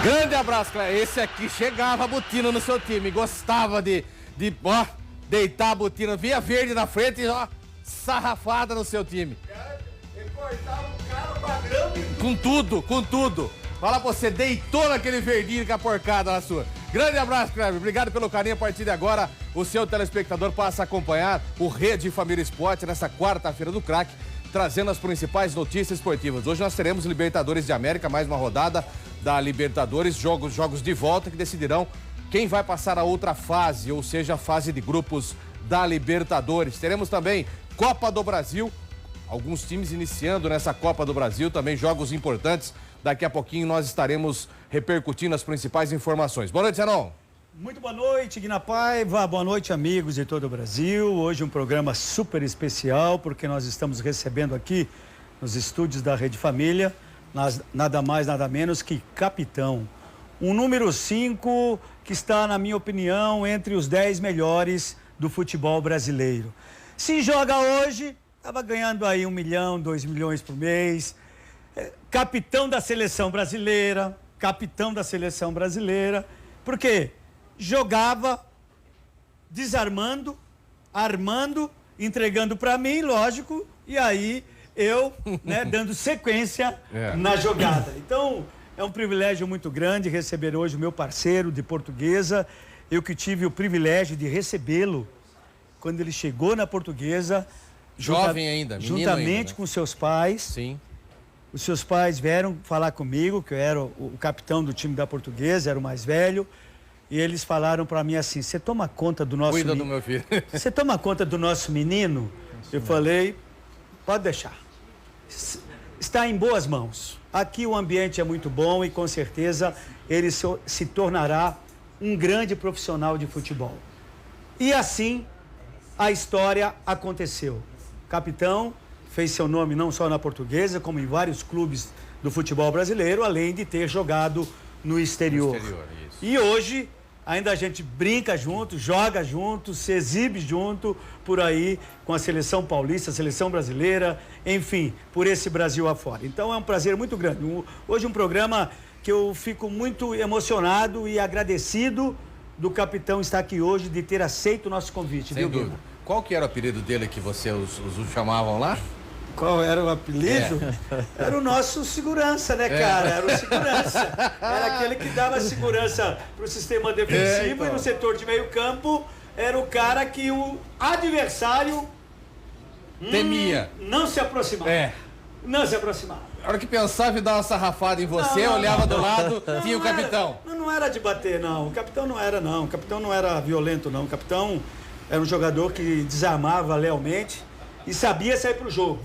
Grande abraço, Cleber. Esse aqui chegava a botina no seu time, gostava de deitar a botina, via verde na frente e ó, sarrafada no seu time. Ele cortava o cara padrão. Com tudo. Fala pra você, deitou naquele verdinho com a porcada na sua. Grande abraço, Cleber. Obrigado pelo carinho. A partir de agora, o seu telespectador passa a acompanhar o Rede Família Esporte nessa quarta-feira do Crack, trazendo as principais notícias esportivas. Hoje nós teremos Libertadores de América, mais uma rodada da Libertadores, jogos de volta que decidirão quem vai passar a outra fase, ou seja, a fase de grupos da Libertadores. Teremos também Copa do Brasil, alguns times iniciando nessa Copa do Brasil, também jogos importantes. Daqui a pouquinho nós estaremos repercutindo as principais informações. Boa noite, Zenon. Muito boa noite, Guina Paiva. Boa noite, amigos de todo o Brasil. Hoje um programa super especial, porque nós estamos recebendo aqui nos estúdios da Rede Família, nada mais, nada menos que capitão. Um número 5 que está, na minha opinião, entre os 10 melhores do futebol brasileiro. Se joga hoje, estava ganhando aí 1 milhão, 2 milhões por mês. Capitão da seleção brasileira, por quê? Jogava desarmando, armando, entregando para mim, lógico, e aí eu, dando sequência na jogada. Então, é um privilégio muito grande receber hoje o meu parceiro de Portuguesa. Eu que tive o privilégio de recebê-lo quando ele chegou na Portuguesa. Jovem ainda, menino juntamente ainda, né? com seus pais. Sim. Os seus pais vieram falar comigo, que eu era o capitão do time da Portuguesa, era o mais velho. E eles falaram para mim assim, você toma conta do nosso menino? Cuida do meu filho. Você toma conta do nosso menino? Eu falei, pode deixar. Está em boas mãos. Aqui o ambiente é muito bom e com certeza ele se tornará um grande profissional de futebol. E assim a história aconteceu. Capitão fez seu nome não só na Portuguesa, como em vários clubes do futebol brasileiro, além de ter jogado no exterior. Isso. E hoje, ainda a gente brinca junto, joga junto, se exibe junto por aí com a seleção paulista, a seleção brasileira, enfim, por esse Brasil afora. Então é um prazer muito grande. Hoje um programa que eu fico muito emocionado e agradecido do capitão estar aqui hoje, de ter aceito o nosso convite. Sem dúvida. Qual que era o apelido dele que você os chamavam lá? Qual era o apelido? Era o nosso segurança, né, cara? Era o segurança. Era aquele que dava segurança para o sistema defensivo e no setor de meio campo era o cara que o adversário temia. Não se aproximava. Não se aproximava. A hora que pensava em dar uma sarrafada em você, olhava do lado, tinha o capitão. Não era de bater, não. O capitão não era, não. O capitão não era violento, não. O capitão era um jogador que desarmava lealmente e sabia sair pro jogo.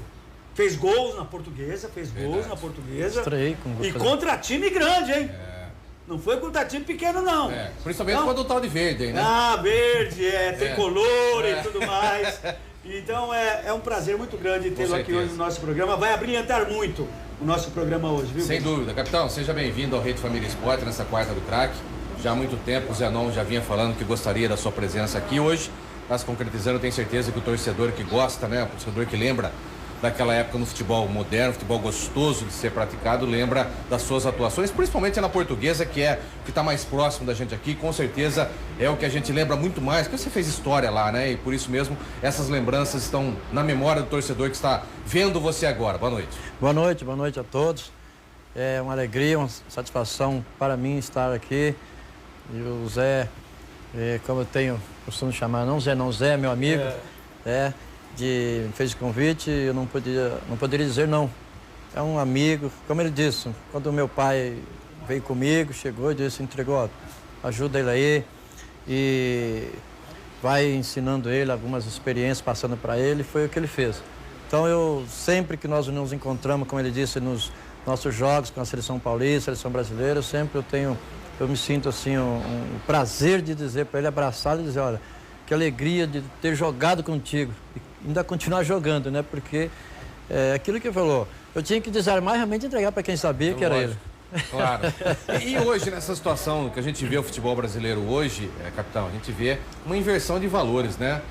Fez gols na Portuguesa, Estreiei com e contra time grande, hein? Não foi contra time pequeno, não. Principalmente quando o tal de verde, hein, né? Verde, tricolor e tudo mais. Então é um prazer muito grande tê-lo aqui hoje no nosso programa. Vai abrilhantar muito o nosso programa hoje, viu? Sem dúvida. Capitão, seja bem-vindo ao Rede Família Esporte nessa quarta do Crack. Já há muito tempo o Zenon já vinha falando que gostaria da sua presença aqui hoje. Está se concretizando, tenho certeza que o torcedor que gosta, né? O torcedor que lembra daquela época no futebol moderno, futebol gostoso de ser praticado, lembra das suas atuações, principalmente na Portuguesa, que está mais próximo da gente aqui, com certeza é o que a gente lembra muito mais, porque você fez história lá, né? E por isso mesmo, essas lembranças estão na memória do torcedor que está vendo você agora. Boa noite. Boa noite a todos. É uma alegria, uma satisfação para mim estar aqui. E o Zé, como eu costumo chamar, não Zé, meu amigo, me fez o convite, eu não poderia dizer não. É um amigo, como ele disse, quando o meu pai veio comigo, chegou e disse, entregou, ajuda ele aí e vai ensinando ele algumas experiências, passando para ele, foi o que ele fez. Então sempre que nós nos encontramos, como ele disse, nos nossos jogos com a seleção paulista, seleção brasileira, eu me sinto assim, um prazer de dizer para ele, abraçá-lo e dizer, olha, que alegria de ter jogado contigo. Ainda continuar jogando, né? Porque aquilo que ele falou, eu tinha que desarmar e realmente entregar para quem sabia que era ele. Claro. E hoje, nessa situação que a gente vê o futebol brasileiro hoje, capitão, a gente vê uma inversão de valores, né?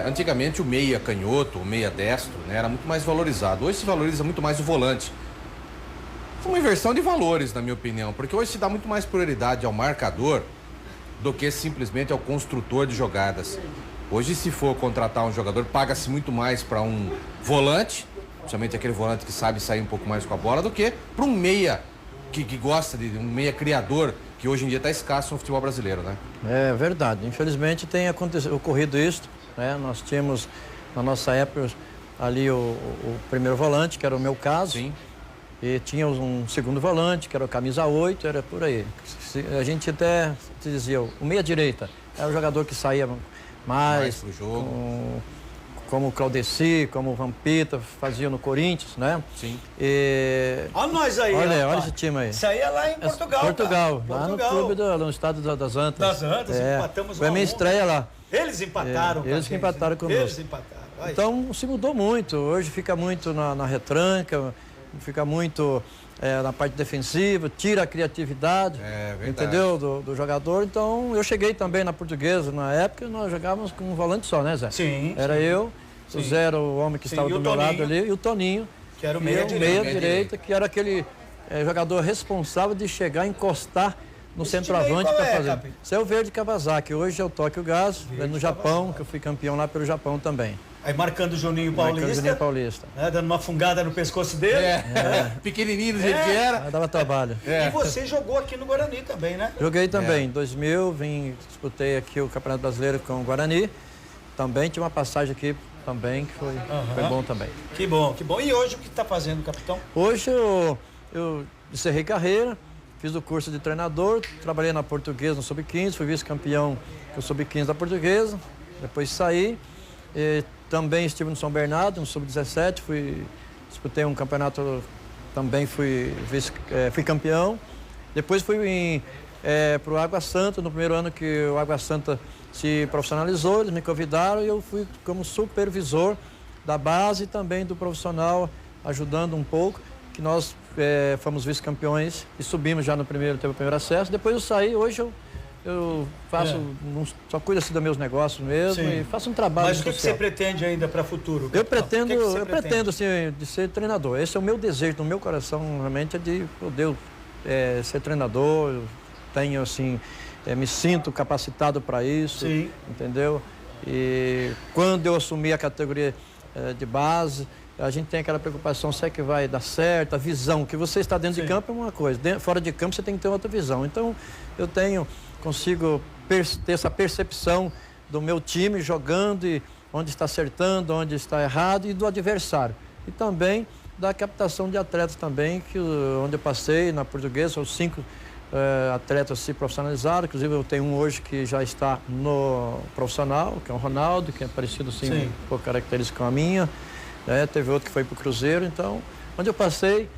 Antigamente o meia canhoto, o meia destro, né, era muito mais valorizado. Hoje se valoriza muito mais o volante. Uma inversão de valores, na minha opinião, porque hoje se dá muito mais prioridade ao marcador do que simplesmente ao construtor de jogadas. Hoje, se for contratar um jogador, paga-se muito mais para um volante, principalmente aquele volante que sabe sair um pouco mais com a bola, do que para um meia que gosta de um meia criador, que hoje em dia está escasso no futebol brasileiro, né? É verdade. Infelizmente tem ocorrido isso, né? Nós tínhamos, na nossa época, ali o primeiro volante, que era o meu caso. Sim. E tinha um segundo volante, que era o camisa 8, era por aí. A gente até dizia, o meia-direita era o jogador que saía mais pro jogo. Como o Claudeci, como o Vampita, fazia no Corinthians, né? Sim. Olha nós aí. Olha esse time aí. Isso aí é lá em Portugal. Portugal, lá no clube, no estado das Antas. Das Antas, empatamos foi a minha estreia lá. Eles empataram. Eles que empataram conosco. Eles empataram. Aí. Então se mudou muito. Hoje fica muito na retranca, fica muito na parte defensiva, tira a criatividade, entendeu? Do jogador. Então eu cheguei também na Portuguesa, na época nós jogávamos com um volante só, né, Zé? Sim. Era eu, o Zé era o homem que estava do meu lado ali, e o Toninho, que era o meia-direita, que era aquele jogador responsável de chegar e encostar no centroavante para fazer. Esse é o Verde Kawasaki, hoje é o Tóquio Gás, no Japão, que eu fui campeão lá pelo Japão também. Aí marcando o Juninho Paulista. Né, dando uma fungada no pescoço dele. Pequenininho do jeito que era. Dava trabalho. E você jogou aqui no Guarani também, né? Joguei também. Em 2000, disputei aqui o Campeonato Brasileiro com o Guarani. Também tive uma passagem aqui também, que foi bom também. Que bom, que bom. E hoje o que está fazendo, capitão? Hoje eu encerrei carreira, fiz o curso de treinador, trabalhei na Portuguesa no Sub-15, fui vice-campeão com o Sub-15 da Portuguesa, depois saí. Também estive no São Bernardo, no Sub-17, disputei um campeonato, também fui campeão. Depois fui para o Água Santa, no primeiro ano que o Água Santa se profissionalizou, eles me convidaram e eu fui como supervisor da base e também do profissional, ajudando um pouco, que nós fomos vice-campeões e subimos já teve o primeiro acesso. Depois eu saí, hoje eu faço, só cuido assim dos meus negócios mesmo. Sim. E faço um trabalho. Mas o que você pretende ainda para o futuro? Eu pretendo assim, de ser treinador. Esse é o meu desejo, no meu coração, realmente, é de poder ser treinador. Eu tenho, assim, me sinto capacitado para isso. Sim. Entendeu? E quando eu assumi a categoria de base, a gente tem aquela preocupação, se é que vai dar certo, a visão, que você está dentro de campo é uma coisa, fora de campo você tem que ter outra visão. Então, eu consigo ter essa percepção do meu time jogando e onde está acertando, onde está errado e do adversário. E também da captação de atletas também, onde eu passei na Portuguesa, são 5 atletas se profissionalizaram, inclusive eu tenho um hoje que já está no profissional, que é o Ronaldo, que é parecido assim, por característica com a minha. Teve outro que foi para o Cruzeiro, então, onde eu passei,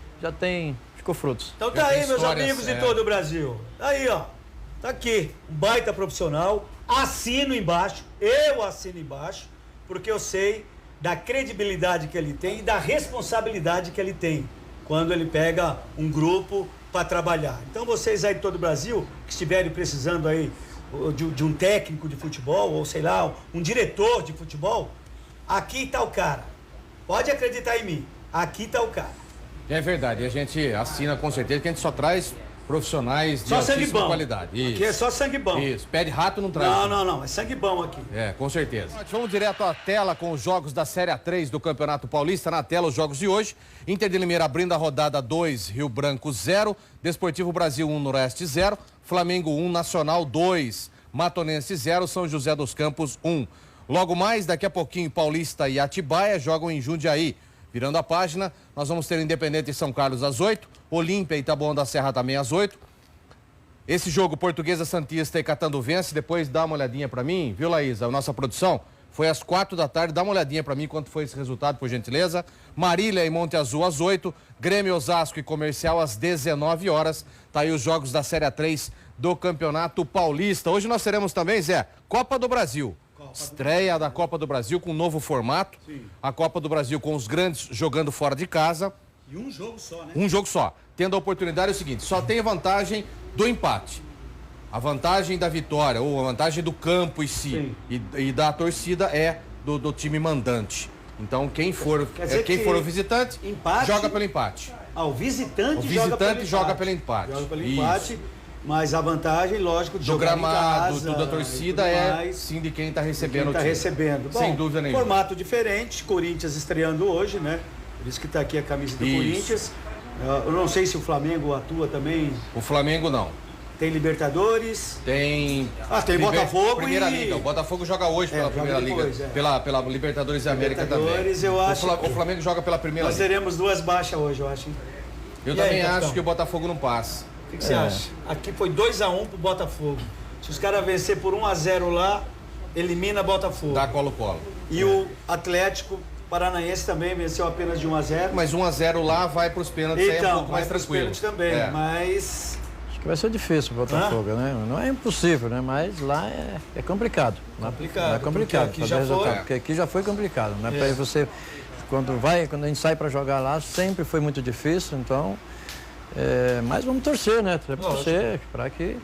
ficou frutos. Então tá aí, meus amigos de todo o Brasil. Tá aí, ó. Tá aqui, um baita profissional. Assino embaixo, eu assino embaixo, porque eu sei da credibilidade que ele tem e da responsabilidade que ele tem quando ele pega um grupo para trabalhar. Então vocês aí de todo o Brasil, que estiverem precisando aí de um técnico de futebol, ou sei lá, um diretor de futebol, aqui tá o cara. Pode acreditar em mim, aqui tá o cara. É verdade, a gente assina com certeza que a gente só traz profissionais de altíssima qualidade. Isso. Aqui é só sangue bom. Isso, pé de rato não traz. Não, é sangue bom aqui. Com certeza. Vamos direto à tela com os jogos da Série A3 do Campeonato Paulista. Na tela os jogos de hoje. Inter de Limeira abrindo a rodada 2, Rio Branco 0, Desportivo Brasil 1, Noroeste 0, Flamengo 1, Nacional 2, Matonense 0, São José dos Campos 1. Logo mais, daqui a pouquinho, Paulista e Atibaia jogam em Jundiaí. Virando a página, nós vamos ter Independente e São Carlos às 8, Olímpia e Taboão da Serra também às 8. Esse jogo, Portuguesa Santista e Catanduvense, depois dá uma olhadinha para mim, viu, Laís? A nossa produção foi às 4 da tarde, dá uma olhadinha para mim quanto foi esse resultado, por gentileza. Marília e Monte Azul às 8, Grêmio, Osasco e Comercial às 19 horas. Tá aí os jogos da Série A3 do Campeonato Paulista. Hoje nós teremos também, Zé, Copa do Brasil. Estreia da Copa do Brasil com um novo formato. Sim. A Copa do Brasil com os grandes jogando fora de casa. E um jogo só, né? Um jogo só. Tendo a oportunidade é o seguinte, só tem a vantagem do empate. A vantagem da vitória, ou a vantagem do campo em si e da torcida é do time mandante. Então quem for o visitante, empate, joga pelo empate. O visitante joga pelo empate. Joga pelo empate, mas a vantagem, lógico, de do jogar gramado, em casa, da torcida sim de quem está recebendo. Bom, sem dúvida nenhuma. Formato diferente, Corinthians estreando hoje, né? Por isso que está aqui a camisa do Corinthians. Eu não sei se o Flamengo atua também. O Flamengo não. Tem Libertadores. Tem Botafogo Primeira Liga. O Botafogo joga hoje pela Primeira Liga. Pela Libertadores e América também. Eu acho o Flamengo joga pela Primeira Liga. Nós teremos 2 baixas hoje, eu acho. Eu também acho que o Botafogo não passa. O que você acha? Aqui foi 2-1 pro Botafogo. Se os caras vencer por 1-0 lá, elimina Botafogo. Dá Colo-Colo. E o Atlético Paranaense também venceu apenas de 1-0. Mas 1-0 lá vai para os pênaltis, então, é um pouco mais tranquilo. Também, mas... Acho que vai ser difícil o Botafogo, né? Não é impossível, né? Mas lá é complicado. É complicado. Aqui já foi. Porque aqui já foi complicado, né? Para você, quando a gente sai para jogar lá, sempre foi muito difícil, então... mas vamos torcer, né? Vamos torcer para que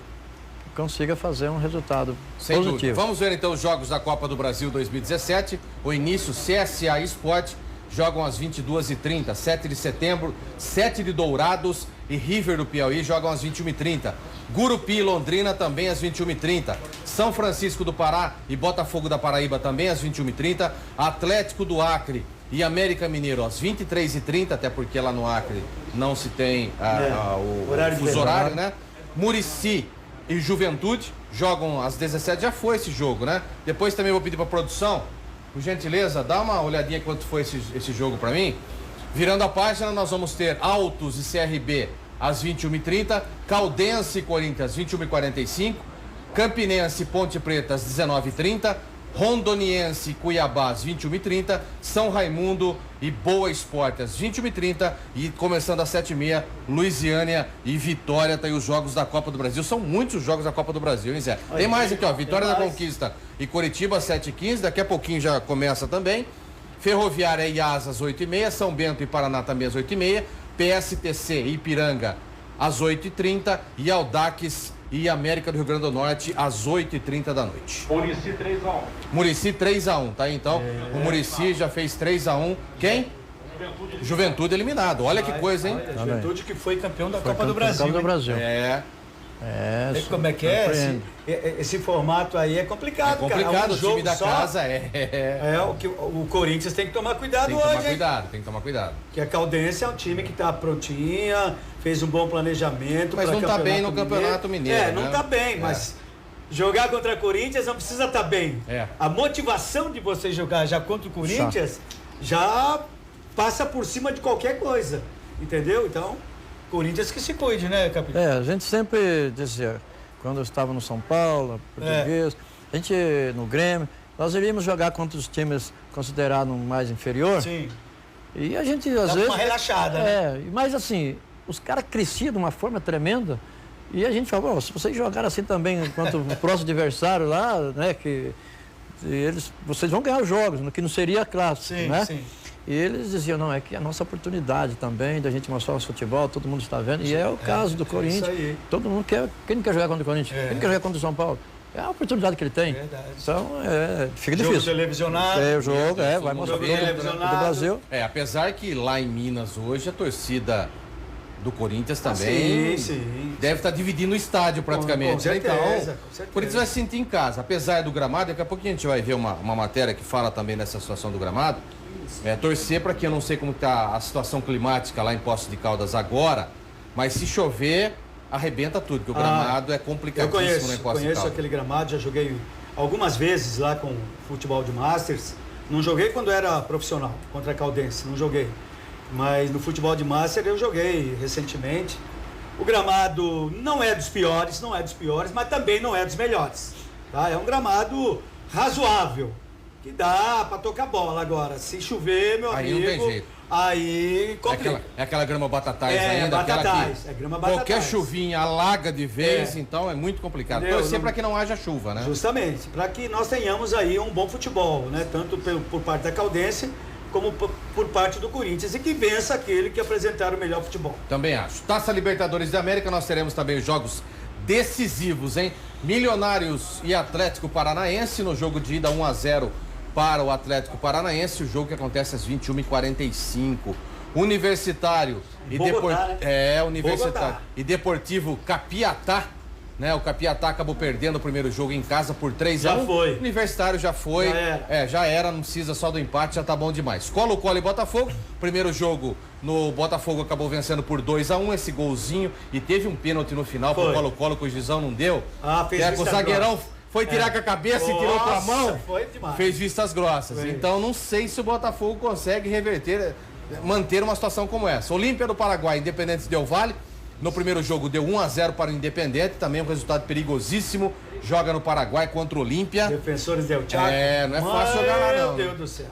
consiga fazer um resultado positivo. Dúvida. Vamos ver então os jogos da Copa do Brasil 2017. O início, CSA e Sport jogam às 22h30. 7 de setembro, 7 de Dourados e River do Piauí jogam às 21h30. Gurupi e Londrina também às 21h30. São Francisco do Pará e Botafogo da Paraíba também às 21h30. Atlético do Acre e América Mineiro às 23h30, até porque lá no Acre não se tem o fuso horário, né? Murici e Juventude jogam às 17h. Já foi esse jogo, né? Depois também vou pedir para produção, por gentileza, dá uma olhadinha quanto foi esse jogo para mim. Virando a página, nós vamos ter Altos e CRB às 21h30, Caldense e Corinthians às 21h45, Campinense e Ponte Preta às 19h30, Rondoniense e Cuiabá às 21h30, São Raimundo e Boa Esporte às 21h30 e começando às 7h30, Luisiânia e Vitória. Tá aí os jogos da Copa do Brasil. São muitos os jogos da Copa do Brasil, hein, Zé? Tem mais aqui, ó. Vitória da Conquista e Coritiba às 7h15. Daqui a pouquinho já começa também. Ferroviária e Asa às 8h30, São Bento e Paraná também às 8h30, PSTC e Ipiranga às 8h30 e Audax e América do Rio Grande do Norte às 8h30 da noite. Murici 3-1. Murici 3-1, tá aí então. O Murici já fez 3-1. Quem? Juventude eliminado. Olha que coisa, hein? Juventude que foi campeão da Copa do Brasil. Copa do Brasil. Como é que é? Esse formato aí é complicado, cara. É complicado, o time da casa o Corinthians tem que tomar cuidado tem que tomar cuidado. Que a Caldense é um time que tá prontinha, fez um bom planejamento. Mas não tá bem no Campeonato Mineiro. Não tá bem, mas jogar contra Corinthians não precisa estar bem. A motivação de você jogar já contra o Corinthians já passa por cima de qualquer coisa, entendeu? Então, Corinthians que se cuide, né, capitão? A gente sempre dizia, quando eu estava no São Paulo, Português, a gente no Grêmio, nós iríamos jogar contra os times considerados mais inferior. Sim. E a gente, às vezes... uma relaxada, né? Mas assim, os caras cresciam de uma forma tremenda e a gente falou, se vocês jogarem assim também contra o próximo adversário lá, né, vocês vão ganhar os jogos, que não seria clássico, né? Sim. E eles diziam, não, é que a nossa oportunidade também da gente mostrar o nosso futebol, todo mundo está vendo. E é o caso do Corinthians. Todo mundo quer. Quem não quer jogar contra o Corinthians? Quem não quer jogar contra o São Paulo? É a oportunidade que ele tem. Então, fica difícil. Jogo televisionado. O jogo, vai mostrar todo mundo do Brasil. Apesar que lá em Minas hoje a torcida do Corinthians também deve estar dividindo o estádio praticamente. Com certeza, então, o Corinthians vai se sentir em casa. Apesar do gramado, daqui a pouquinho a gente vai ver uma matéria que fala também dessa situação do gramado. Torcer para que eu não sei como está a situação climática lá em Poços de Caldas agora, mas se chover, arrebenta tudo, porque o gramado é complicadíssimo lá em Poços de Caldas. Eu conheço aquele gramado, já joguei algumas vezes lá com futebol de Masters. Não joguei quando era profissional, contra a Caldense, não joguei. Mas no futebol de Master eu joguei recentemente. O gramado não é dos piores, mas também não é dos melhores. Tá? É um gramado razoável, que dá para tocar bola. Agora, se chover, meu amigo, não tem jeito. Aí complica. É aquela grama batatais ainda. Grama batatais. Qualquer chuvinha alaga de vez, então é muito complicado. Torcer para que não haja chuva, né? Justamente, para que nós tenhamos aí um bom futebol, né? Tanto por parte da Caldense, como por parte do Corinthians, e que vença aquele que apresentar o melhor futebol. Também acho. Taça Libertadores da América, nós teremos também os jogos decisivos, hein? Milionários e Atlético Paranaense no jogo de ida 1-0 para o Atlético Paranaense, o jogo que acontece às 21h45. Universitário e Bogotá, né? Universitário Bogotá. e Deportivo Capiatá, né? O Capiatá acabou perdendo o primeiro jogo em casa por 3-1. Já foi. Universitário já foi. Já era. Não precisa só do empate, já tá bom demais. Colo-Colo e Botafogo. Primeiro jogo no Botafogo acabou vencendo por 2-1, esse golzinho, e teve um pênalti no final pro Colo-Colo que o Gizão não deu. Fez o zagueirão foi tirar com a cabeça e tirou com a mão. Foi demais. Fez vistas grossas. Foi. Então não sei se o Botafogo consegue manter uma situação como essa. Olímpia do Paraguai, Independente Del Valle. No primeiro jogo deu 1-0 para o Independente, também um resultado perigosíssimo. Joga no Paraguai contra o Olímpia. Defensores del Chaco. Não é fácil jogar lá não. Meu Deus do céu.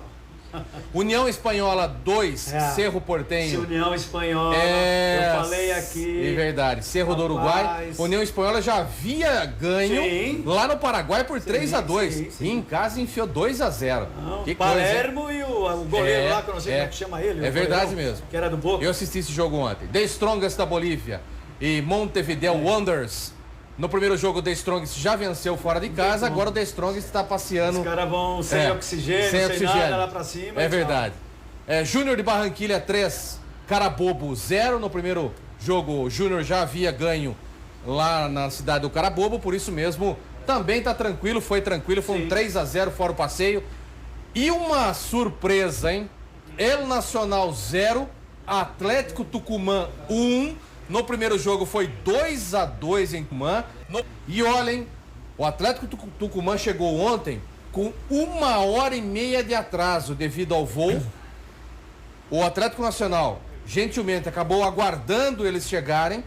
União Espanhola 2, Cerro Porteño. União Espanhola, eu falei aqui. É verdade, Cerro do Uruguai. União Espanhola já havia ganho lá no Paraguai por 3-2. E em casa enfiou 2-0. Que Palermo coisa, e o goleiro lá, que eu não sei como é que chama ele. É verdade mesmo. Que era do Boca. Eu assisti esse jogo ontem. The Strongest da Bolívia e Montevideo Wanderers. No primeiro jogo, o The Strongest já venceu fora de casa, agora o The Strongest está passeando. Os caras vão sem oxigênio, sem nada lá pra cima. É verdade. Júnior de Barranquilha 3, Carabobo 0. No primeiro jogo, o Júnior já havia ganho lá na cidade do Carabobo, por isso mesmo também está tranquilo, foi um 3-0 fora o passeio. E uma surpresa, hein? El Nacional 0, Atlético Tucumã 1. No primeiro jogo foi 2-2 em Tucumã. E olhem, o Atlético Tucumã chegou ontem com 1h30 de atraso devido ao voo. O Atlético Nacional, gentilmente, acabou aguardando eles chegarem.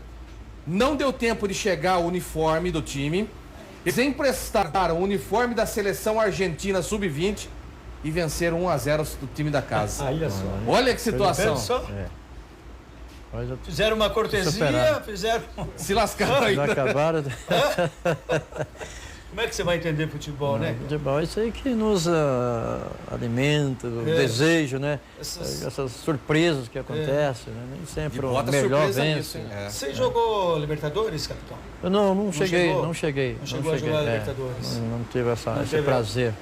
Não deu tempo de chegar o uniforme do time. Eles emprestaram o uniforme da seleção argentina sub-20 e venceram 1-0 do time da casa. Olha que situação. Fizeram uma cortesia, se lascaram aí. Já acabaram. Como é que você vai entender futebol, né? Futebol é isso aí que nos alimenta, o desejo, né? Essas surpresas que acontecem, né? Nem sempre o melhor vence. Você jogou Libertadores, capitão? Eu não cheguei. Não chegou a jogar Libertadores. Não tive esse prazer.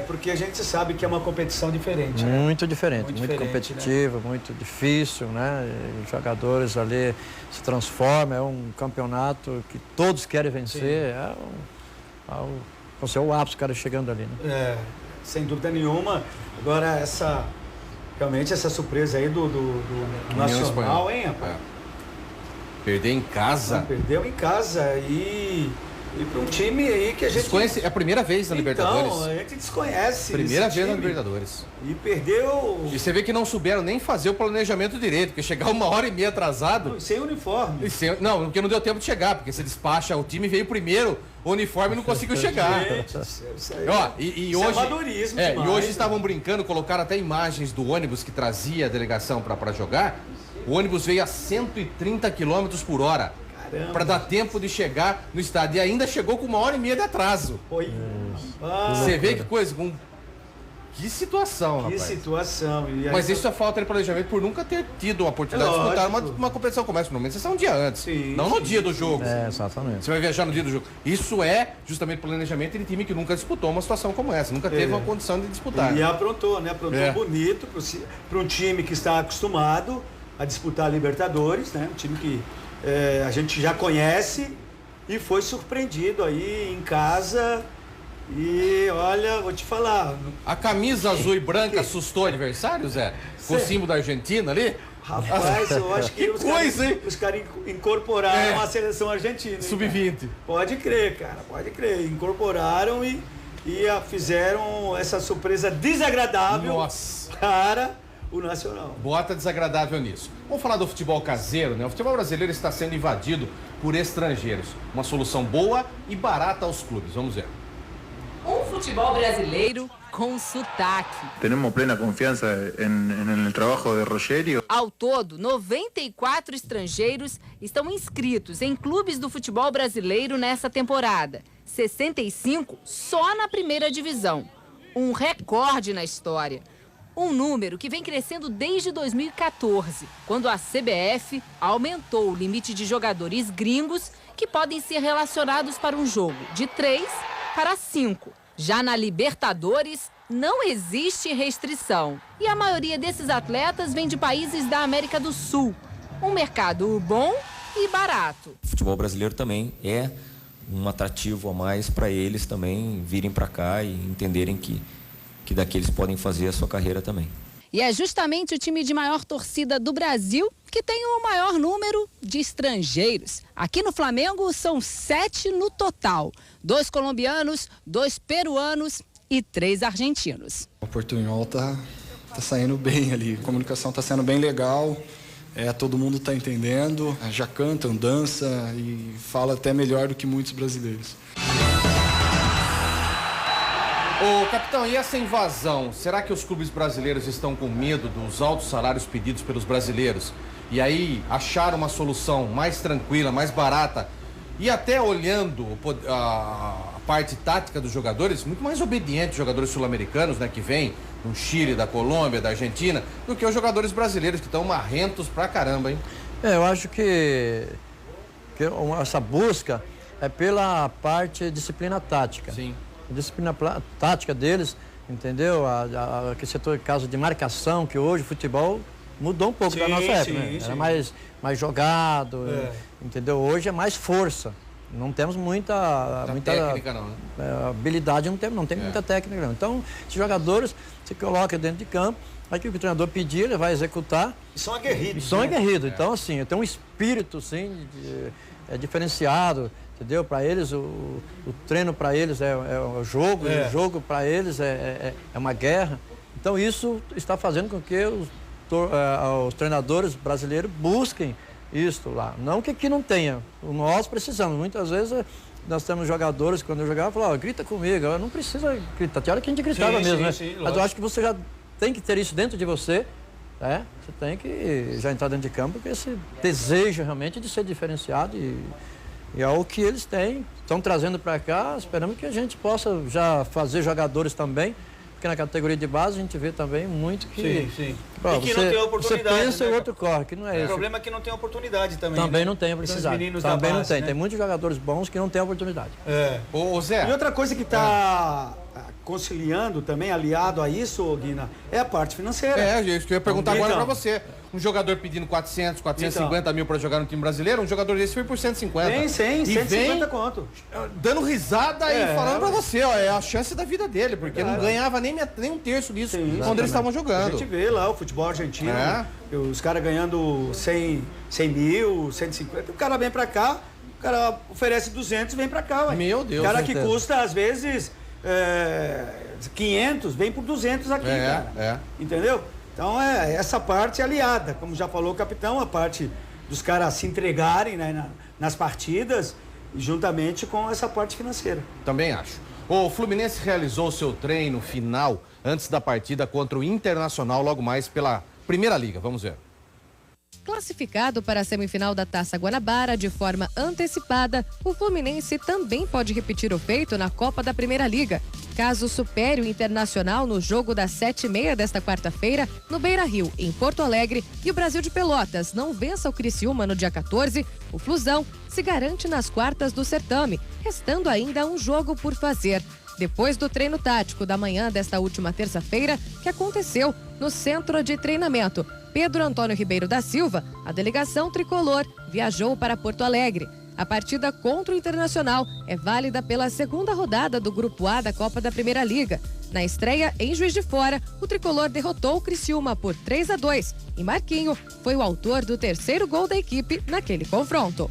Porque a gente sabe que é uma competição diferente. Muito diferente, muito competitiva, né? Muito difícil, né? Os jogadores ali se transformam, é um campeonato que todos querem vencer. É o ápice, o cara chegando ali, né? Sem dúvida nenhuma. Agora, realmente essa surpresa aí do Nacional, hein, rapaz? Perder em casa. Perdeu em casa e para um time aí que a gente... Desconhece, é a primeira vez na Libertadores. Então, a gente desconhece. Primeira vez na Libertadores. E perdeu... E você vê que não souberam nem fazer o planejamento direito, porque chegar 1h30 atrasado... Sem uniforme. Não, porque não deu tempo de chegar, porque você despacha, o time veio primeiro, o uniforme não conseguiu chegar. Gente, isso aí e hoje, hoje, amadorismo e demais, hoje estavam brincando, colocaram até imagens do ônibus que trazia a delegação para jogar. O ônibus veio a 130 km por hora. Para dar tempo de chegar no estádio. E ainda chegou com 1h30 de atraso. Você vê que coisa, que situação, rapaz. Que situação. Mas isso é falta de planejamento por nunca ter tido a oportunidade de disputar uma competição como essa. Normalmente você sai um dia antes, não no dia do jogo. Exatamente. Você vai viajar no dia do jogo. Isso é justamente planejamento de time que nunca disputou uma situação como essa. Nunca teve uma condição de disputar. E aprontou, né? Aprontou bonito para um time que está acostumado a disputar a Libertadores, né? Um time que a gente já conhece e foi surpreendido aí em casa. E olha, vou te falar. A camisa azul e branca assustou o adversário, Zé? Com o símbolo da Argentina ali? Rapaz, eu acho que os caras incorporaram a seleção argentina. Sub-20. Pode crer, cara, pode crer. Incorporaram e fizeram essa surpresa desagradável para o Nacional. Bota desagradável nisso. Vamos falar do futebol caseiro, né? O futebol brasileiro está sendo invadido por estrangeiros. Uma solução boa e barata aos clubes. Vamos ver. Um futebol brasileiro com sotaque. Temos plena confiança no trabalho de Rogério. Ao todo, 94 estrangeiros estão inscritos em clubes do futebol brasileiro nessa temporada. 65 só na primeira divisão. Um recorde na história. Um número que vem crescendo desde 2014, quando a CBF aumentou o limite de jogadores gringos que podem ser relacionados para um jogo de 3 para 5. Já na Libertadores, não existe restrição. E a maioria desses atletas vem de países da América do Sul. Um mercado bom e barato. O futebol brasileiro também é um atrativo a mais para eles também virem para cá e entenderem que daqui eles podem fazer a sua carreira também. E é justamente o time de maior torcida do Brasil que tem o maior número de estrangeiros. Aqui no Flamengo são 7 no total. 2 colombianos, 2 peruanos e 3 argentinos. O portunhol tá saindo bem ali, a comunicação tá sendo bem legal. Todo mundo está entendendo, já cantam, dança e fala até melhor do que muitos brasileiros. Ô, capitão, e essa invasão? Será que os clubes brasileiros estão com medo dos altos salários pedidos pelos brasileiros? E aí acharam uma solução mais tranquila, mais barata e até olhando a parte tática dos jogadores, muito mais obedientes, jogadores sul-americanos, né, que vêm do Chile, da Colômbia, da Argentina, do que os jogadores brasileiros que estão marrentos pra caramba, hein? Eu acho que essa busca é pela parte disciplina tática. Sim. A disciplina tática deles, entendeu? Aquele setor, caso de marcação, que hoje o futebol mudou um pouco da nossa época, né? Era mais jogado, entendeu? Hoje é mais força. Não temos muita técnica, não, né? Habilidade, não tem muita técnica, não. Então, esses jogadores se colocam dentro de campo, aí que o treinador pedir, ele vai executar. E são aguerridos. Então, assim, tem um espírito, assim, diferenciado, entendeu? Para eles, o treino para eles é o jogo, o jogo para eles é uma guerra. Então, isso está fazendo com que os treinadores brasileiros busquem isso lá. Não que aqui não tenha, nós precisamos. Muitas vezes nós temos jogadores que quando eu jogava, falavam, grita comigo, não precisa gritar. Tinha hora que a gente gritava mesmo, né? Mas eu acho que você já tem que ter isso dentro de você, né? Você tem que já entrar dentro de campo com esse desejo realmente de ser diferenciado e é o que eles têm, estão trazendo para cá. Esperamos que a gente possa já fazer jogadores também, porque na categoria de base a gente vê também muito que... Sim. Pô, e que não tem oportunidade. Você pensa e o outro corre, que não é isso. O problema é que não tem oportunidade também. Também né? não tem oportunidade. Esses meninos também da base, não tem. né? Tem muitos jogadores bons que não têm oportunidade. Ô, Zé. E outra coisa que está conciliando também, aliado a isso, Guina, é a parte financeira. Gente, que eu ia perguntar agora Então. pra você. Um jogador pedindo 400, 450 mil pra jogar no time brasileiro, um jogador desse foi por 150. Tem 100, E 150 conto. dando risada e falando pra você, ó, é a chance da vida dele, porque não ganhava nem um terço disso quando eles estavam A jogando. gente vê lá o futebol argentino, os caras ganhando 100 mil, 150, o cara vem pra cá, o cara oferece 200 e vem pra cá, ué. Meu Deus. O cara que custa, às vezes, 500, vem por 200 aqui, cara. Entendeu? Então, essa parte aliada, como já falou o capitão, a parte dos caras se entregarem, né, nas partidas, juntamente com essa parte financeira. Também acho. O Fluminense realizou o seu treino final antes da partida contra o Internacional, logo mais pela Primeira Liga. Vamos ver. Classificado para a semifinal da Taça Guanabara de forma antecipada, o Fluminense também pode repetir o feito na Copa da Primeira Liga. Caso supere o Internacional no jogo das 7h30 desta quarta-feira, no Beira-Rio, em Porto Alegre, e o Brasil de Pelotas não vença o Criciúma no dia 14, o Flusão se garante nas quartas do certame, restando ainda um jogo por fazer. Depois do treino tático da manhã desta última terça-feira, que aconteceu no Centro de Treinamento Pedro Antônio Ribeiro da Silva, a delegação tricolor viajou para Porto Alegre. A partida contra o Internacional é válida pela segunda rodada do Grupo A da Copa da Primeira Liga. Na estreia em Juiz de Fora, o tricolor derrotou o Criciúma por 3-2 e Marquinho foi o autor do terceiro gol da equipe naquele confronto.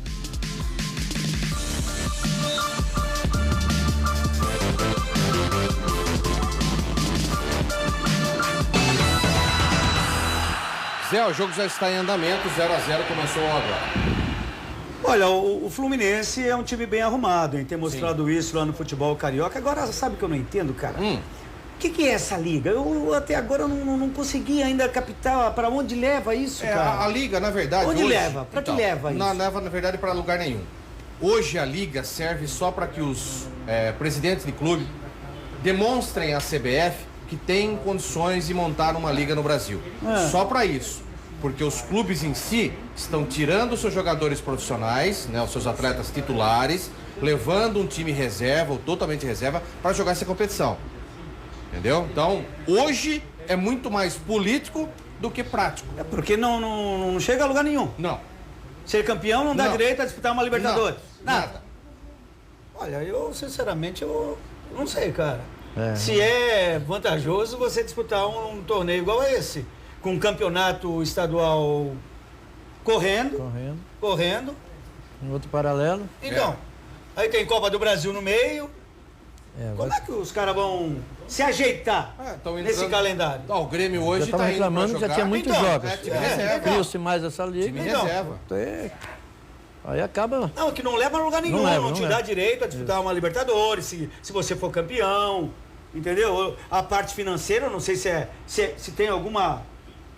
Zé, o jogo já está em andamento, 0-0, começou agora. Olha, o Fluminense é um time bem arrumado, hein? Tem mostrado isso lá no futebol carioca. Agora, sabe o que eu não entendo, cara? O que é essa liga? Eu até agora não consegui ainda captar para onde leva isso, cara. A liga, na verdade... Onde hoje, leva? Para que leva isso? Não leva, na verdade, para lugar nenhum. Hoje a liga serve só para que os presidentes de clube demonstrem à CBF que tem condições de montar uma liga no Brasil. Só para isso. Porque os clubes em si estão tirando os seus jogadores profissionais, né, os seus atletas titulares, levando um time reserva, ou totalmente reserva, para jogar essa competição. Entendeu? Então, hoje é muito mais político do que prático. É porque não chega a lugar nenhum. Não. Ser campeão não dá direito a disputar uma Libertadores. Não, nada. Olha, eu sinceramente eu não sei, cara. É. Se é vantajoso você disputar um torneio igual a esse, com um campeonato estadual correndo. Em outro paralelo. Então, aí tem Copa do Brasil no meio. Como é que os caras vão se ajeitar nesse calendário? O Grêmio hoje já estava reclamando que já tinha muitos jogos. time reserva. Criou-se mais essa liga. Time reserva. Aí acaba... Não, que não leva a lugar nenhum. Não te dá direito a disputar uma Libertadores, se você for campeão. Entendeu? A parte financeira, eu não sei se tem alguma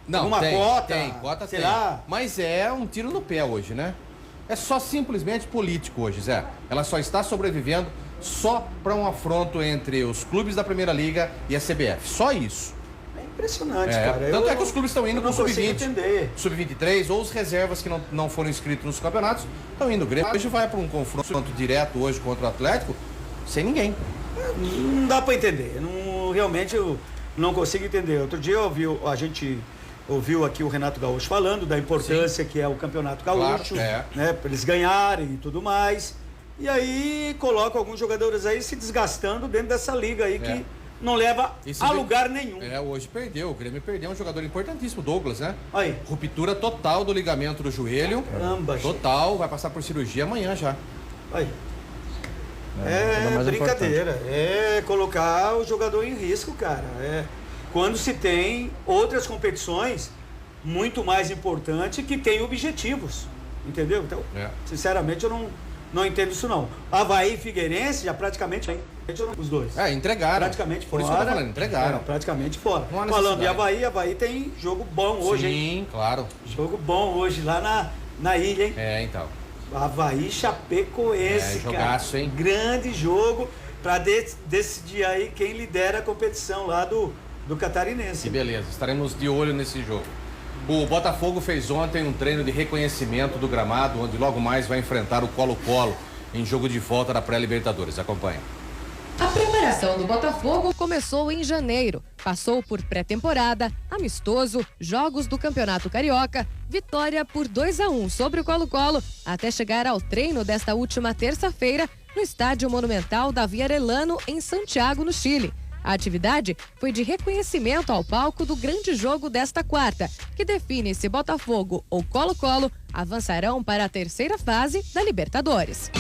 cota. Tem, cota sei tem. lá. Mas é um tiro no pé hoje, né? É só simplesmente político hoje, Zé. Ela só está sobrevivendo só para um afronto entre os clubes da Primeira Liga e a CBF. Só isso. É impressionante, cara. Tanto é que os clubes estão indo com o Sub-20, Sub-23 ou os reservas que não foram inscritos nos campeonatos estão indo. O Grêmio hoje vai para um confronto direto hoje contra o Atlético sem ninguém. Não dá para entender. Realmente eu não consigo entender. Outro dia a gente ouviu aqui o Renato Gaúcho falando da importância que é o Campeonato Gaúcho, claro, né, para eles ganharem e tudo mais. E coloca alguns jogadores aí se desgastando dentro dessa liga aí que não leva a lugar nenhum. Hoje perdeu. O Grêmio perdeu um jogador importantíssimo, Douglas, né? Aí. Ruptura total do ligamento do joelho. Caramba, total, vai passar por cirurgia amanhã já. Aí. É brincadeira. É colocar o jogador em risco, cara. Quando se tem outras competições muito mais importantes que têm objetivos. Entendeu? Então, sinceramente, eu não entendo isso não. Avaí e Figueirense já praticamente os dois. Entregaram. Praticamente fora. Por isso que eu tô falando, entregaram. Praticamente fora. Falando de Avaí tem jogo bom hoje, hein? Sim, claro. Jogo bom hoje lá na ilha, hein? Então. Avaí Chapecoense, jogaço, cara. Hein? Grande jogo para decidir aí quem lidera a competição lá do Catarinense. Que beleza, estaremos de olho nesse jogo. O Botafogo fez ontem um treino de reconhecimento do gramado, onde logo mais vai enfrentar o Colo-Colo em jogo de volta da pré-Libertadores. Acompanhe. A preparação do Botafogo começou em janeiro. Passou por pré-temporada, amistoso, jogos do Campeonato Carioca, vitória por 2-1 sobre o Colo-Colo, até chegar ao treino desta última terça-feira no Estádio Monumental Davi Arellano, em Santiago, no Chile. A atividade foi de reconhecimento ao palco do grande jogo desta quarta, que define se Botafogo ou Colo-Colo avançarão para a terceira fase da Libertadores.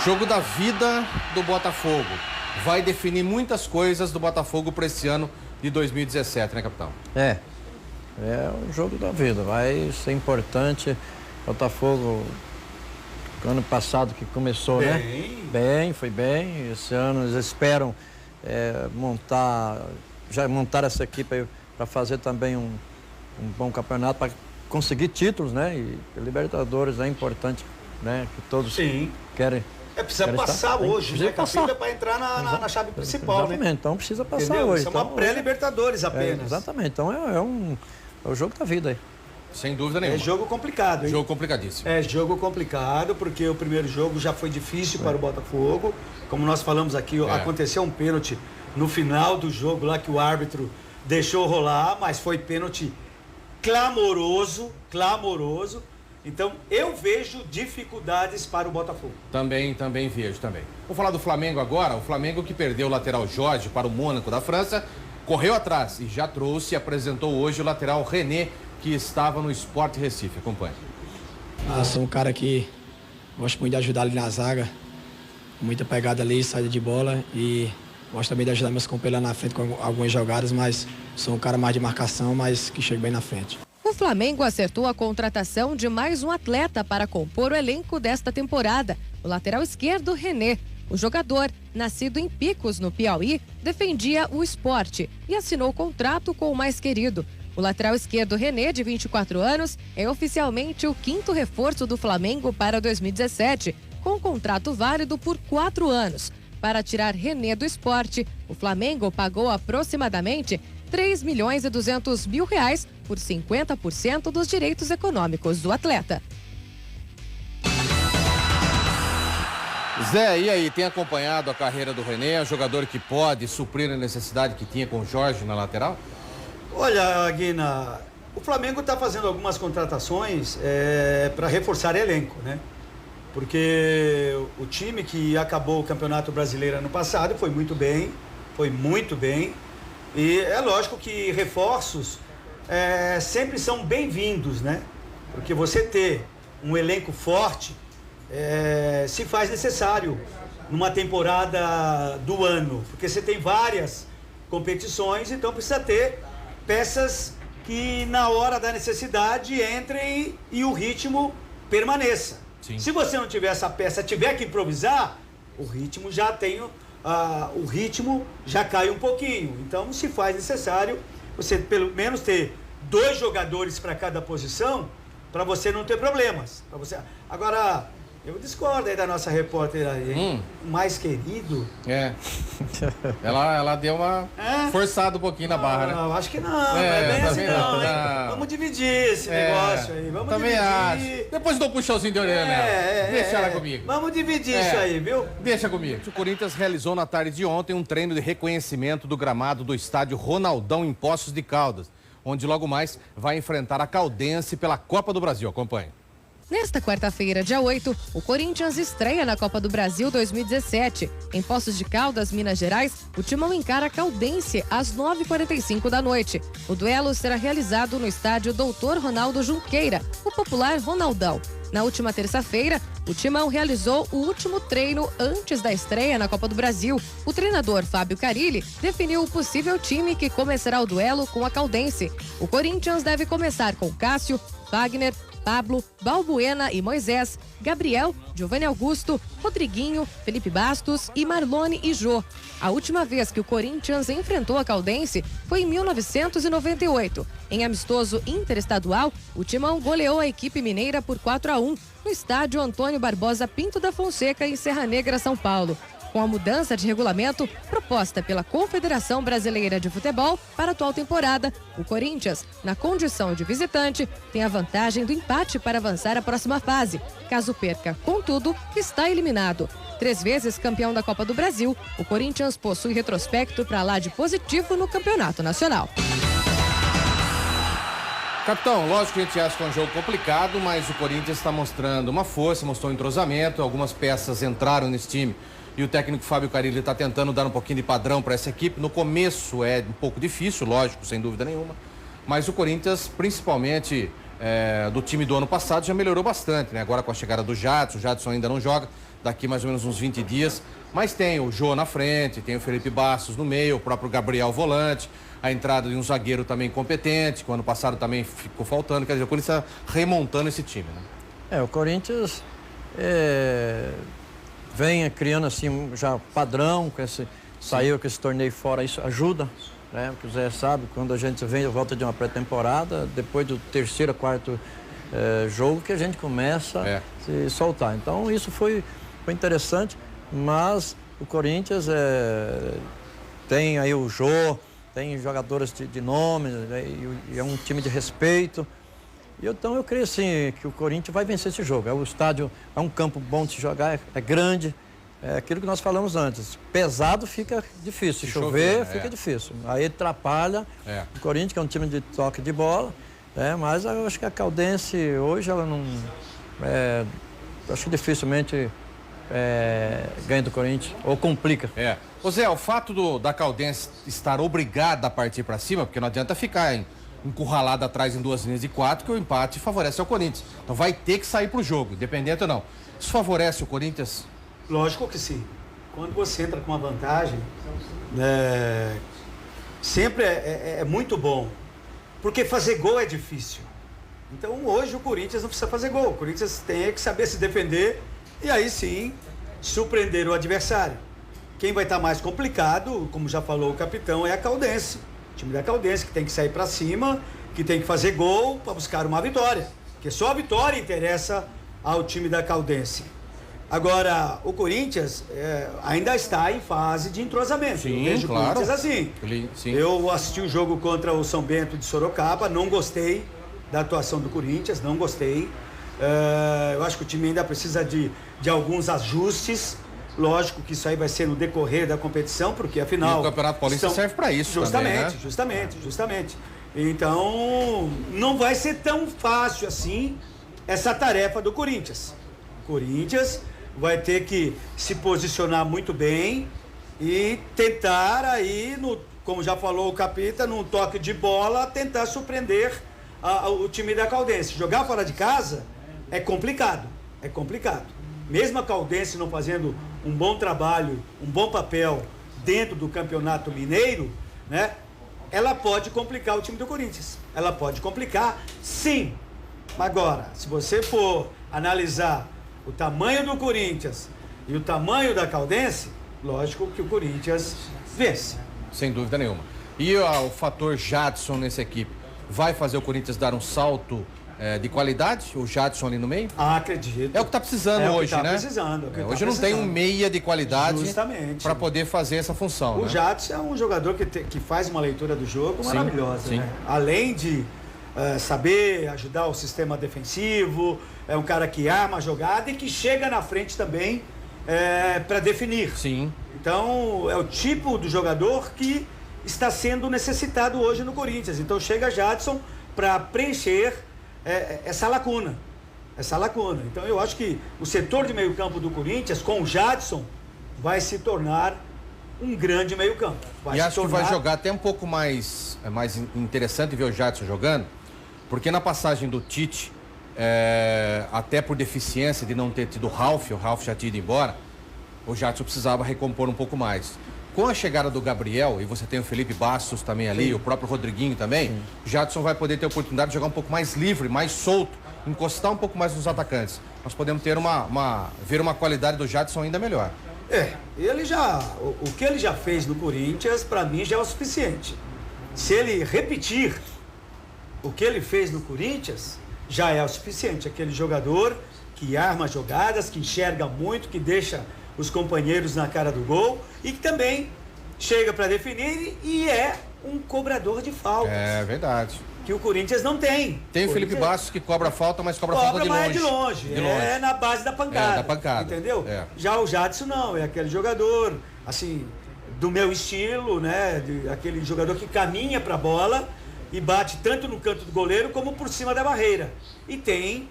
Jogo da vida do Botafogo. Vai definir muitas coisas do Botafogo para esse ano de 2017, né, capitão? É o jogo da vida. Vai ser importante. Botafogo, ano passado que começou, foi bem. Esse ano eles esperam montar essa equipe para fazer também um bom campeonato, para conseguir títulos, né? E Libertadores é importante, né? Que todos querem. Precisa passar hoje, né? Para entrar na chave principal, exatamente, né? Então precisa passar. Entendeu? Hoje. Isso é uma pré-Libertadores apenas. Exatamente. Então é o jogo da vida aí. Sem dúvida nenhuma. É jogo complicado, hein? Jogo complicadíssimo. É jogo complicado, porque o primeiro jogo já foi difícil para o Botafogo. Como nós falamos aqui, aconteceu um pênalti no final do jogo lá que o árbitro deixou rolar, mas foi pênalti clamoroso. Então, eu vejo dificuldades para o Botafogo. Também vejo. Vou falar do Flamengo agora. O Flamengo, que perdeu o lateral Jorge para o Mônaco da França, correu atrás e já trouxe e apresentou hoje o lateral René, que estava no Sport Recife. Acompanhe. Sou um cara que gosto muito de ajudar ali na zaga, muita pegada ali, saída de bola, e gosto também de ajudar meus companheiros lá na frente com algumas jogadas, mas sou um cara mais de marcação, mas que chega bem na frente. O Flamengo acertou a contratação de mais um atleta para compor o elenco desta temporada, o lateral esquerdo René. O jogador, nascido em Picos, no Piauí, defendia o Sport e assinou contrato com o mais querido. O lateral esquerdo René, de 24 anos, é oficialmente o 5º reforço do Flamengo para 2017, com contrato válido por 4 anos. Para tirar René do Sport, o Flamengo pagou aproximadamente R$3.200.000 por 50% dos direitos econômicos do atleta. Zé, e aí, tem acompanhado a carreira do René? É um jogador que pode suprir a necessidade que tinha com o Jorge na lateral? Olha, Guina, o Flamengo está fazendo algumas contratações para reforçar elenco, né? Porque o time que acabou o Campeonato Brasileiro ano passado foi muito bem. E é lógico que reforços sempre são bem-vindos, né? Porque você ter um elenco forte se faz necessário numa temporada do ano. Porque você tem várias competições, então precisa ter peças que na hora da necessidade entrem e o ritmo permaneça. Sim. Se você não tiver essa peça, tiver que improvisar, o ritmo já tem... o ritmo já cai um pouquinho. Então se faz necessário você pelo menos ter 2 jogadores para cada posição, para você não ter problemas. Agora, eu discordo aí da nossa repórter aí, hein? Mais querido. Ela deu uma forçada um pouquinho na barra, né? Eu acho que não é bem assim não, hein? Vamos dividir esse negócio aí. Vamos também dividir. acho. Depois dou um puxãozinho de orelha nela. Deixa ela comigo. Vamos dividir isso aí, viu? Deixa comigo. O Corinthians realizou na tarde de ontem um treino de reconhecimento do gramado do estádio Ronaldão em Poços de Caldas, onde logo mais vai enfrentar a Caldense pela Copa do Brasil. Acompanhe. Nesta quarta-feira, dia 8, o Corinthians estreia na Copa do Brasil 2017. Em Poços de Caldas, Minas Gerais, o Timão encara a Caldense às 9h45 da noite. O duelo será realizado no estádio Doutor Ronaldo Junqueira, o popular Ronaldão. Na última terça-feira, o Timão realizou o último treino antes da estreia na Copa do Brasil. O treinador Fábio Carilli definiu o possível time que começará o duelo com a Caldense. O Corinthians deve começar com Cássio, Wagner, Pablo, Balbuena e Moisés, Gabriel, Giovanni Augusto, Rodriguinho, Felipe Bastos e Marlone e Jô. A última vez que o Corinthians enfrentou a Caldense foi em 1998. Em amistoso interestadual, o Timão goleou a equipe mineira por 4-1 no estádio Antônio Barbosa Pinto da Fonseca, em Serra Negra, São Paulo. Com a mudança de regulamento proposta pela Confederação Brasileira de Futebol para a atual temporada, o Corinthians, na condição de visitante, tem a vantagem do empate para avançar à próxima fase. Caso perca, contudo, está eliminado. 3 vezes campeão da Copa do Brasil, o Corinthians possui retrospecto para lá de positivo no Campeonato Nacional. Capitão, lógico que a gente acha que é um jogo complicado, mas o Corinthians está mostrando uma força, mostrou um entrosamento, algumas peças entraram nesse time. E o técnico Fábio Carilli está tentando dar um pouquinho de padrão para essa equipe. No começo é um pouco difícil, lógico, sem dúvida nenhuma. Mas o Corinthians, principalmente do time do ano passado, já melhorou bastante, né? Agora com a chegada do Jadson, o Jadson ainda não joga, daqui mais ou menos uns 20 dias. Mas tem o Jô na frente, tem o Felipe Bastos no meio, o próprio Gabriel volante, a entrada de um zagueiro também competente, que o ano passado também ficou faltando. Quer dizer, o Corinthians está remontando esse time, né? O Corinthians vem criando assim já padrão, saiu com esse torneio fora, isso ajuda, né? Porque o Zé sabe, quando a gente vem de volta de uma pré-temporada, depois do 3º, 4º jogo que a gente começa a se soltar. Então isso foi interessante, mas o Corinthians tem aí o Jô, tem jogadores de nome, né? E é um time de respeito. Então eu creio assim que o Corinthians vai vencer esse jogo. O estádio é um campo bom de se jogar, é grande, é aquilo que nós falamos antes. Pesado fica difícil, se chover fica difícil. Aí atrapalha o Corinthians, que é um time de toque de bola, mas eu acho que a Caldense hoje ela não... acho que dificilmente ganha do Corinthians, ou complica. Ô Zé, o fato da Caldense estar obrigada a partir para cima, porque não adianta ficar encurralado atrás em 2 linhas de 4, que o empate favorece ao Corinthians. Então vai ter que sair pro jogo, independente ou não. Isso favorece o Corinthians? Lógico que sim. Quando você entra com uma vantagem, sempre é muito bom. Porque fazer gol é difícil. Então hoje o Corinthians não precisa fazer gol. O Corinthians tem que saber se defender e aí sim surpreender o adversário. Quem vai estar mais complicado, como já falou o capitão, é a Caldense. O time da Caldense que tem que sair para cima, que tem que fazer gol para buscar uma vitória. Porque só a vitória interessa ao time da Caldense. Agora, o Corinthians ainda está em fase de entrosamento. Sim, eu vejo claro. O Corinthians assim. Sim. Eu assisti o jogo contra o São Bento de Sorocaba, não gostei da atuação do Corinthians, não gostei. Eu acho que o time ainda precisa de alguns ajustes. Lógico que isso aí vai ser no decorrer da competição, porque afinal... E o Campeonato Paulista serve para isso justamente, também, né? Justamente. Então, não vai ser tão fácil assim essa tarefa do Corinthians. O Corinthians vai ter que se posicionar muito bem e tentar aí, como já falou o Capita, num toque de bola, tentar surpreender o time da Caldense. Jogar fora de casa é complicado. Mesmo a Caldense não fazendo um bom trabalho, um bom papel dentro do Campeonato Mineiro, né? Ela pode complicar o time do Corinthians. Ela pode complicar, sim. Agora, se você for analisar o tamanho do Corinthians e o tamanho da Caldense, lógico que o Corinthians vence. Sem dúvida nenhuma. E o fator Jadson nessa equipe vai fazer o Corinthians dar um salto de qualidade? O Jadson ali no meio? Acredito. É o que está precisando hoje, né? Hoje não tem um meia de qualidade para poder fazer essa função. O né? Jadson é um jogador que faz uma leitura do jogo maravilhosa. Sim. Né? Além de saber ajudar o sistema defensivo, é um cara que arma a jogada e que chega na frente também para definir. Sim. Então, é o tipo do jogador que está sendo necessitado hoje no Corinthians. Então, chega Jadson para preencher essa lacuna. Então, eu acho que o setor de meio campo do Corinthians, com o Jadson, vai se tornar um grande meio campo. E acho que vai jogar até um pouco mais interessante ver o Jadson jogando, porque na passagem do Tite, até por deficiência de não ter tido o Ralf já tinha ido embora, o Jadson precisava recompor um pouco mais. Com a chegada do Gabriel, e você tem o Felipe Bastos também ali, sim, o próprio Rodriguinho também, sim, o Jadson vai poder ter a oportunidade de jogar um pouco mais livre, mais solto, encostar um pouco mais nos atacantes. Nós podemos ter ver uma qualidade do Jadson ainda melhor. O que ele já fez no Corinthians, para mim, já é o suficiente. Se ele repetir o que ele fez no Corinthians, já é o suficiente. Aquele jogador que arma jogadas, que enxerga muito, que deixa os companheiros na cara do gol e que também chega para definir e é um cobrador de faltas. É verdade. Que o Corinthians não tem. Tem o Felipe Bastos que cobra falta, mas cobra falta de longe. De longe. É na base da pancada. Da pancada. Entendeu? Já o Jadson não, é aquele jogador, assim, do meu estilo, né? Aquele jogador que caminha para a bola e bate tanto no canto do goleiro como por cima da barreira. E tem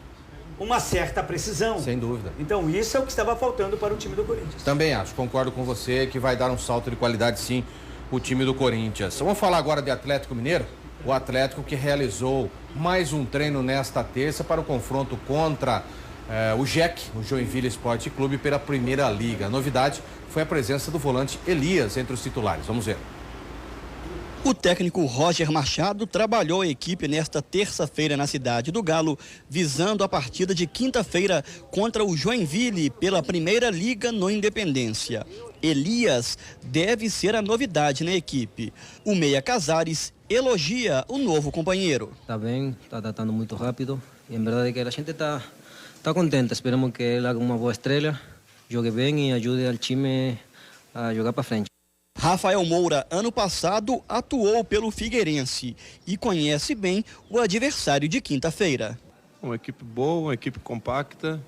uma certa precisão. Sem dúvida. Então isso é o que estava faltando para o time do Corinthians. Também acho, concordo com você que vai dar um salto de qualidade sim o time do Corinthians. Vamos falar agora de Atlético Mineiro. O Atlético que realizou mais um treino nesta terça para o confronto contra o JEC, o Joinville Esporte Clube, pela Primeira Liga. A novidade foi a presença do volante Elias entre os titulares. Vamos ver. O técnico Roger Machado trabalhou a equipe nesta terça-feira na cidade do Galo, visando a partida de quinta-feira contra o Joinville pela Primeira Liga no Independência. Elias deve ser a novidade na equipe. O Meia Casares elogia o novo companheiro. Está bem, está tratando muito rápido e em verdade que a gente está contente. Esperamos que ele haga uma boa estrela, jogue bem e ajude ao time a jogar para frente. Rafael Moura, ano passado, atuou pelo Figueirense e conhece bem o adversário de quinta-feira. Uma equipe boa, uma equipe compacta,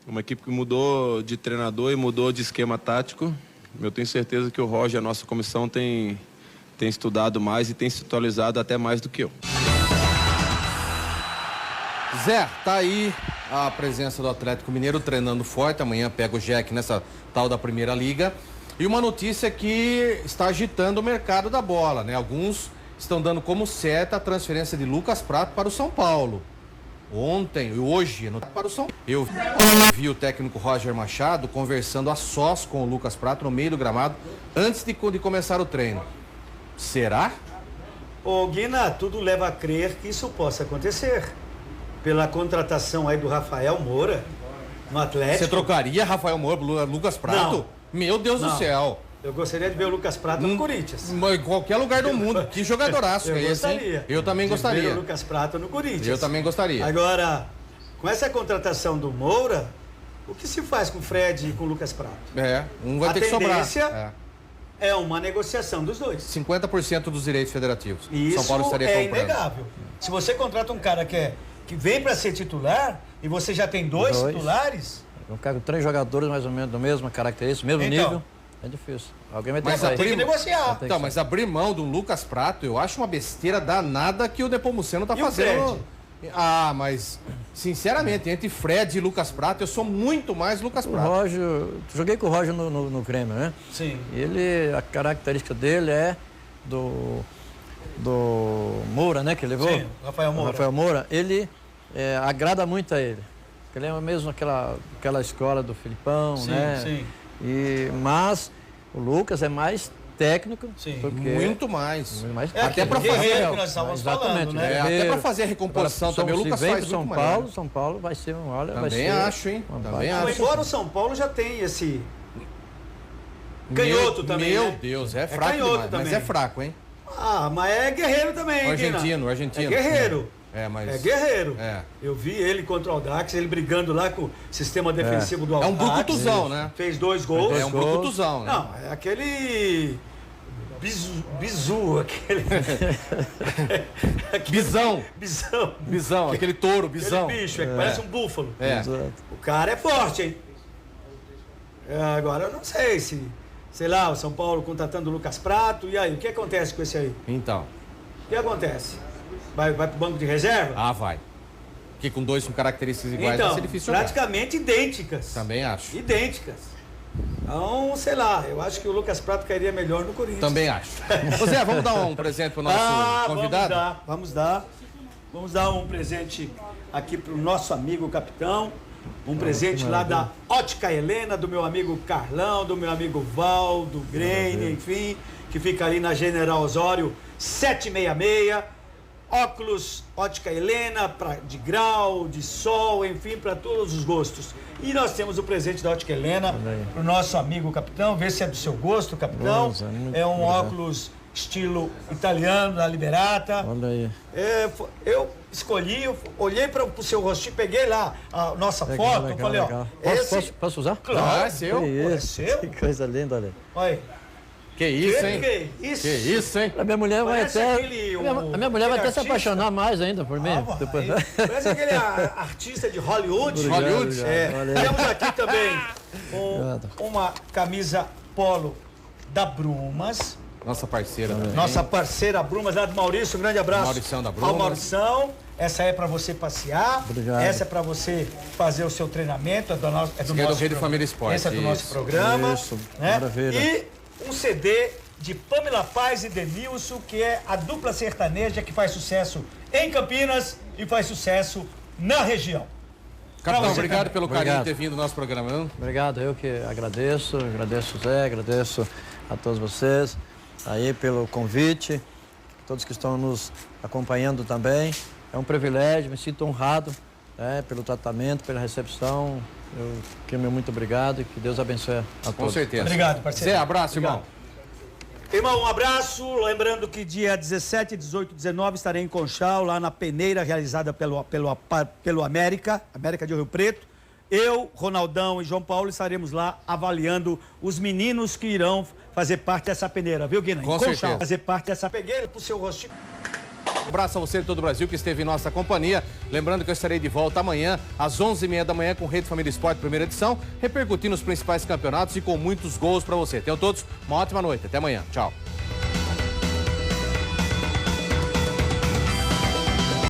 uma equipe que mudou de treinador e mudou de esquema tático. Eu tenho certeza que o Roger, a nossa comissão, tem estudado mais e tem se atualizado até mais do que eu. Zé, tá aí a presença do Atlético Mineiro treinando forte. Amanhã pega o JEC nessa tal da Primeira Liga. E uma notícia que está agitando o mercado da bola, né? Alguns estão dando como certa a transferência de Lucas Prato para o São Paulo. Ontem e hoje para o São Paulo. Eu vi o técnico Roger Machado conversando a sós com o Lucas Prato no meio do gramado antes de começar o treino. Será? Ô Guina, tudo leva a crer que isso possa acontecer. Pela contratação aí do Rafael Moura no Atlético. Você trocaria Rafael Moura por Lucas Prato? Não. Meu Deus do céu. Eu gostaria de ver o Lucas Prato no Corinthians. Em qualquer lugar do mundo. Que jogadoraço é esse, hein? Eu também gostaria. De ver o Lucas Prato no Corinthians. Eu também gostaria. Agora, com essa contratação do Moura, o que se faz com o Fred e com o Lucas Prato? Um vai ter que sobrar. A tendência é uma negociação dos dois. 50% dos direitos federativos. Isso São Paulo estaria comprando. Inegável. Se você contrata um cara que vem para ser titular e você já tem dois titulares, Um cara com 3 jogadores mais ou menos do mesmo característica, mesmo nível, é difícil. Alguém vai ter Mas que negociar. Então, mas abrir mão do Lucas Prato, eu acho uma besteira danada que o Nepomuceno tá fazendo. Ah, mas, sinceramente, entre Fred e Lucas Prato, eu sou muito mais Lucas Prato. O Roger, joguei com o Roger no Grêmio, né? Sim. Ele, a característica dele é do Moura, né, que levou? Sim, Rafael Moura. Rafael Moura, ele agrada muito a ele. Ele é mesmo aquela escola do Filipão, sim, né? Sim. Mas o Lucas é mais técnico. Sim. Muito mais. Até para fazer o que nós estávamos falando, né? Até para fazer a recomposição também. O Lucas faz São Paulo vai ser um... Olha, também acho, hein? Também acho. Embora o São Paulo já tem esse... Canhoto também, Meu né? Deus, é fraco demais, mas é fraco, hein? Ah, mas é guerreiro também, hein, argentino. É guerreiro. Mas... É guerreiro. É. Eu vi ele contra o Audax, ele brigando lá com o sistema defensivo do Audax. É um brucutuzão, né? Fez 2 gols. É um brucutuzão, né? Não, é aquele... Bizu, aquele... Bisão, aquele touro, bisão. Aquele bicho, que parece um búfalo. É. O cara é forte, hein? Agora, eu não sei se... Sei lá, o São Paulo contratando o Lucas Prato, e aí, o que acontece com esse aí? Então. O que acontece? Vai pro banco de reserva? Ah, vai. Porque com 2 com características iguais vai ser difícil jogar. Praticamente idênticas. Também acho. Idênticas. Então, sei lá, eu acho que o Lucas Prato cairia melhor no Corinthians. Também acho. Ô Zé, vamos dar um presente pro nosso convidado? Vamos dar um presente aqui pro nosso amigo capitão. Um presente lá da Ótica Helena, do meu amigo Carlão, do meu amigo Val, do Grêmio, enfim, que fica ali na General Osório 766. Óculos Ótica Helena, de grau, de sol, enfim, para todos os gostos. E nós temos o presente da Ótica Helena para o nosso amigo capitão, vê se é do seu gosto, capitão. É um óculos estilo italiano, da Liberata. Olha aí. Eu escolhi, olhei para o seu rostinho, peguei lá a nossa foto, legal, falei, legal. Posso usar? Claro, é seu. É seu. Que coisa linda, olha. Olha aí. Que isso, hein? Que isso, hein? A minha mulher vai até... A minha mulher vai até se apaixonar mais ainda por mim. Depois... Parece aquele artista de Hollywood. Hollywood? Temos aqui também uma camisa polo da Brumas. Nossa parceira também. Nossa parceira Brumas, lá do Maurício. Um grande abraço. Maurição da Brumas. Ao Maurição. Essa é para você passear. Obrigado. Essa é para você fazer o seu treinamento. É do nosso Rede Família Esporte. Esse é do nosso programa. Isso, né? maravilha. E um CD de Pamela Paz e Denilson, que é a dupla sertaneja que faz sucesso em Campinas e faz sucesso na região. Capitão, obrigado pelo carinho de ter vindo no nosso programa. Não? Obrigado, eu que agradeço o Zé, agradeço a todos vocês aí pelo convite, todos que estão nos acompanhando também. É um privilégio, me sinto honrado pelo tratamento, pela recepção. Eu quero meu muito obrigado e que Deus abençoe a todos. Com certeza. Obrigado, parceiro. Zé, abraço, irmão. Irmão, um abraço. Lembrando que dia 17, 18 e 19 estarei em Conchal, lá na peneira realizada pelo América de Rio Preto. Eu, Ronaldão e João Paulo estaremos lá avaliando os meninos que irão fazer parte dessa peneira, viu, Guina? Com certeza. Fazer parte dessa pegueira pro seu rostinho. Um abraço a você de todo o Brasil que esteve em nossa companhia. Lembrando que eu estarei de volta amanhã, às 11h30 da manhã, com Rede Família Esporte, primeira edição, repercutindo os principais campeonatos e com muitos gols para você. Tenham todos uma ótima noite. Até amanhã. Tchau.